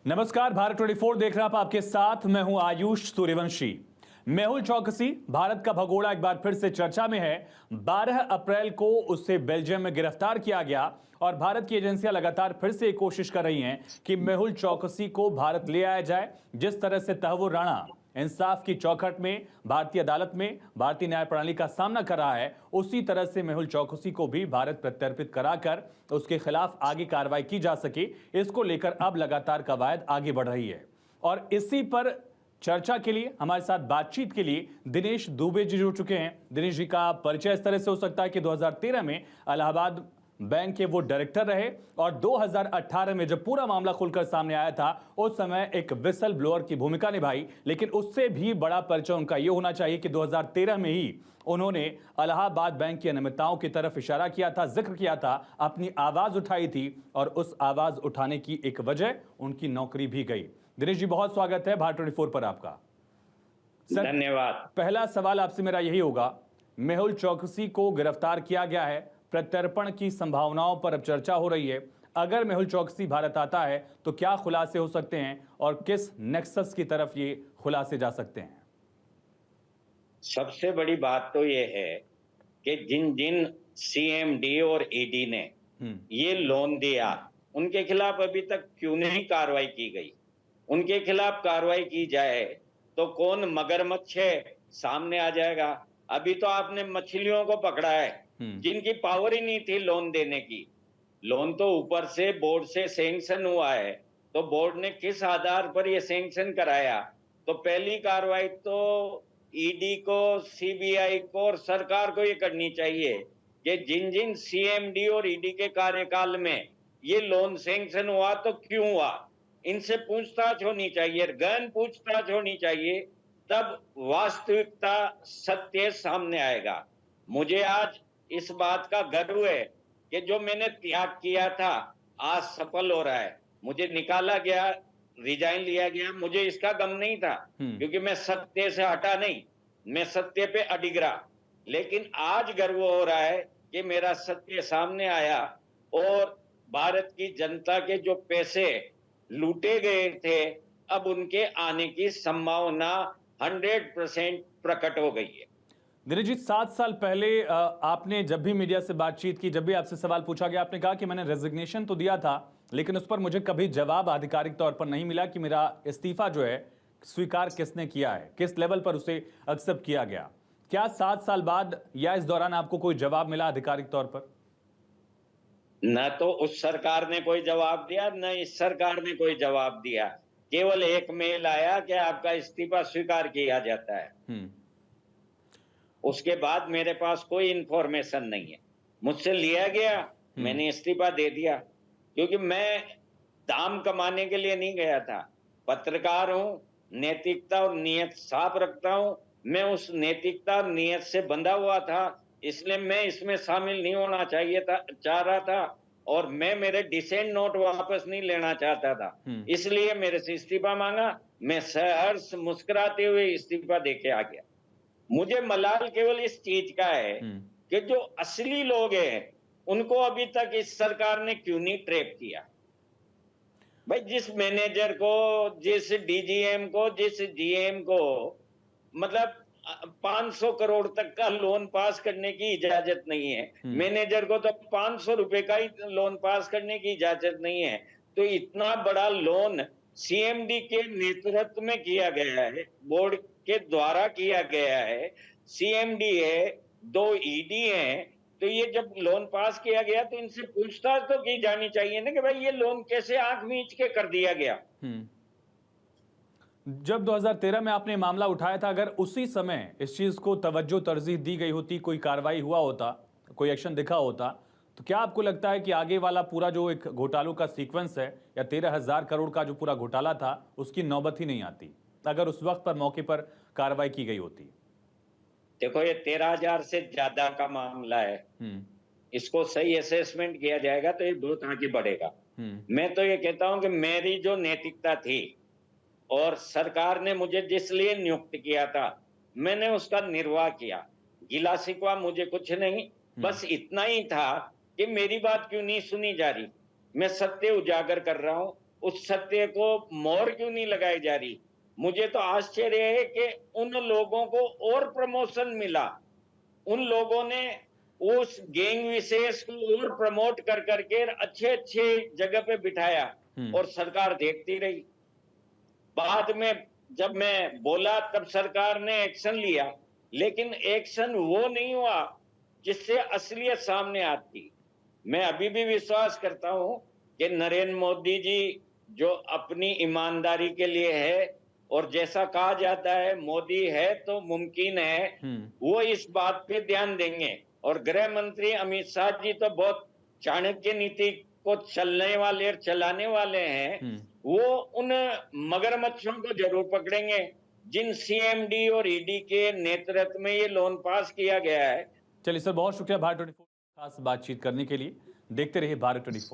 नमस्कार, भारत 24 देख रहे हैं आपके साथ मैं हूं आयुष सूर्यवंशी। मेहुल चौकसी भारत का भगोड़ा एक बार फिर से चर्चा में है। 12 अप्रैल को उसे बेल्जियम में गिरफ्तार किया गया और भारत की एजेंसियां लगातार फिर से कोशिश कर रही हैं कि मेहुल चौकसी को भारत ले आया जाए। जिस तरह से तहव्वुर राणा इंसाफ की चौखट में भारतीय अदालत में भारतीय न्याय प्रणाली का सामना कर रहा है, उसी तरह से मेहुल चौकसी को भी भारत प्रत्यर्पित कराकर उसके खिलाफ आगे कार्रवाई की जा सके, इसको लेकर अब लगातार कवायद आगे बढ़ रही है। और इसी पर चर्चा के लिए हमारे साथ बातचीत के लिए दिनेश दुबे जी जुड़ चुके हैं। दिनेश जी का परिचय इस तरह से हो सकता है कि 2013 में इलाहाबाद बैंक के वो डायरेक्टर रहे और 2018 में जब पूरा मामला खुलकर सामने आया था उस समय एक विसल ब्लोअर की भूमिका निभाई। लेकिन उससे भी बड़ा परिचय उनका यह होना चाहिए कि 2013 में ही उन्होंने इलाहाबाद बैंक की अनियमितताओं की तरफ इशारा किया था, जिक्र किया था, अपनी आवाज उठाई थी और उस आवाज उठाने की एक वजह उनकी नौकरी भी गई। दिनेश जी, बहुत स्वागत है भारत 24 पर आपका। सर, धन्यवाद। पहला सवाल आपसे मेरा यही होगा, मेहुल चौकसी को गिरफ्तार किया गया है, प्रत्यर्पण की संभावनाओं पर अब चर्चा हो रही है। अगर मेहुल चौकसी भारत आता है तो क्या खुलासे हो सकते हैं और किस नेक्सस की तरफ ये खुलासे जा सकते हैं? सबसे बड़ी बात तो ये है कि जिन जिन सीएमडी और ईडी ने ये लोन दिया उनके खिलाफ अभी तक क्यों नहीं कार्रवाई की गई? उनके खिलाफ कार्रवाई की जाए तो कौन मगरमच्छ है सामने आ जाएगा। अभी तो आपने मछलियों को पकड़ा है जिनकी पावर ही नहीं थी लोन देने की। लोन तो ऊपर से बोर्ड से सैंक्शन हुआ है, तो बोर्ड ने किस आधार पर यह सैंक्शन कराया? तो पहली कार्रवाई तो ईडी को, सीबीआई को और सरकार को ये करनी चाहिए कि जिन जिन सीएमडी और ईडी के कार्यकाल में ये लोन सैंक्शन हुआ तो क्यों हुआ, इनसे पूछताछ होनी चाहिए, गहन पूछताछ होनी चाहिए, तब वास्तविकता सत्य सामने आएगा। मुझे आज इस बात का गर्व है कि जो मैंने त्याग किया था आज सफल हो रहा है। मुझे निकाला गया, रिजाइन लिया गया, मुझे इसका गम नहीं था क्योंकि मैं सत्य से हटा नहीं, मैं सत्य पे अडिग रहा। लेकिन आज गर्व हो रहा है कि मेरा सत्य सामने आया और भारत की जनता के जो पैसे लूटे गए थे अब उनके आने की संभावना 100% प्रकट हो गई है। दिनेश जी, 7 साल पहले आपने जब भी मीडिया से बातचीत की, जब भी आपसे सवाल पूछा गया, आपने कहा कि मैंने रेजिग्नेशन तो दिया था लेकिन उस पर मुझे कभी जवाब आधिकारिक तौर पर नहीं मिला कि मेरा इस्तीफा जो है स्वीकार किसने किया है, किस लेवल पर उसे एक्सेप्ट किया गया। क्या 7 साल बाद या इस दौरान आपको कोई जवाब मिला आधिकारिक तौर पर? न तो उस सरकार ने कोई जवाब दिया, न इस सरकार ने कोई जवाब दिया। केवल एक मेल आया कि आपका इस्तीफा स्वीकार किया जाता है। उसके बाद मेरे पास कोई इंफॉर्मेशन नहीं है। मुझसे लिया गया, मैंने इस्तीफा दे दिया क्योंकि मैं दाम कमाने के लिए नहीं गया था। पत्रकार हूं, नैतिकता और नियत साफ रखता हूं। मैं उस नैतिकता और नियत से बंधा हुआ था, इसलिए मैं इसमें शामिल नहीं होना चाह रहा था और मैं मेरे डिसेंट नोट वापस नहीं लेना चाहता था। इसलिए मेरे से इस्तीफा मांगा। मैं सहर्ष मुस्कुराते हुए इस्तीफा देके आ गया। मुझे मलाल केवल इस चीज का है कि जो असली लोग हैं उनको अभी तक इस सरकार ने क्यों नहीं ट्रैप किया। भाई, जिस मैनेजर को, जिस डीजीएम को, जिस जीएम को मतलब 500 करोड़ तक का लोन पास करने की इजाजत नहीं है, मैनेजर को तो 500 रुपए का ही लोन पास करने की इजाजत नहीं है, तो इतना बड़ा लोन सीएमडी के नेतृत्व में किया गया है, बोर्ड के द्वारा किया गया है, सीएमडी है, 2 ईडी हैं, तो ये जब लोन पास किया गया तो इनसे पूछताछ तो की जानी चाहिए ना कि भाई ये लोन कैसे आंख मीच के कर दिया गया। जब 2013 में आपने मामला उठाया था, अगर उसी समय इस चीज को तवज्जो तरजीह दी गई होती, कोई कार्रवाई हुआ होता, कोई एक्शन दिखा होता, तो क्या आपको लगता है कि आगे वाला पूरा जो एक घोटालों का सीक्वेंस है या 13,000 करोड़ का जो पूरा घोटाला था उसकी नौबत ही नहीं आती, अगर उस वक्त पर मौके पर कार्रवाई की गई होती? देखो, ये 13,000 से ज्यादा का मामला है। इसको सही असेसमेंट किया जाएगा तो ये बहुत आगे बढ़ेगा। मैं तो ये कहता हूं कि मेरी जो नैतिकता थी और सरकार ने मुझे जिस लिए नियुक्त किया था मैंने उसका निर्वाह किया। गिला शिकवा मुझे कुछ नहीं, बस इतना ही था कि मेरी बात क्यों नहीं सुनी जा रही। मैं सत्य उजागर कर रहा हूं उस सत्य को मोहर क्यों नहीं लगाई जा रही? मुझे तो आश्चर्य है कि उन लोगों को और प्रमोशन मिला, उन लोगों ने उस गैंग विशेष को और प्रमोट कर करके अच्छे अच्छे जगह पे बिठाया और सरकार देखती रही। बाद में जब मैं बोला तब सरकार ने एक्शन लिया, लेकिन एक्शन वो नहीं हुआ जिससे असलियत सामने आती। मैं अभी भी विश्वास करता हूं कि नरेंद्र मोदी जी जो अपनी ईमानदारी के लिए है और जैसा कहा जाता है मोदी है तो मुमकिन है, वो इस बात पे ध्यान देंगे। और गृह मंत्री अमित शाह जी तो बहुत चाणक्य नीति को चलने वाले और चलाने वाले हैं। वो उन मगरमच्छों को जरूर पकड़ेंगे जिन सीएमडी और ईडी के नेतृत्व में ये लोन पास किया गया है। चलिए सर, बहुत शुक्रिया भारत 24 खास बातचीत करने के लिए। देखते रहिए भारत 24।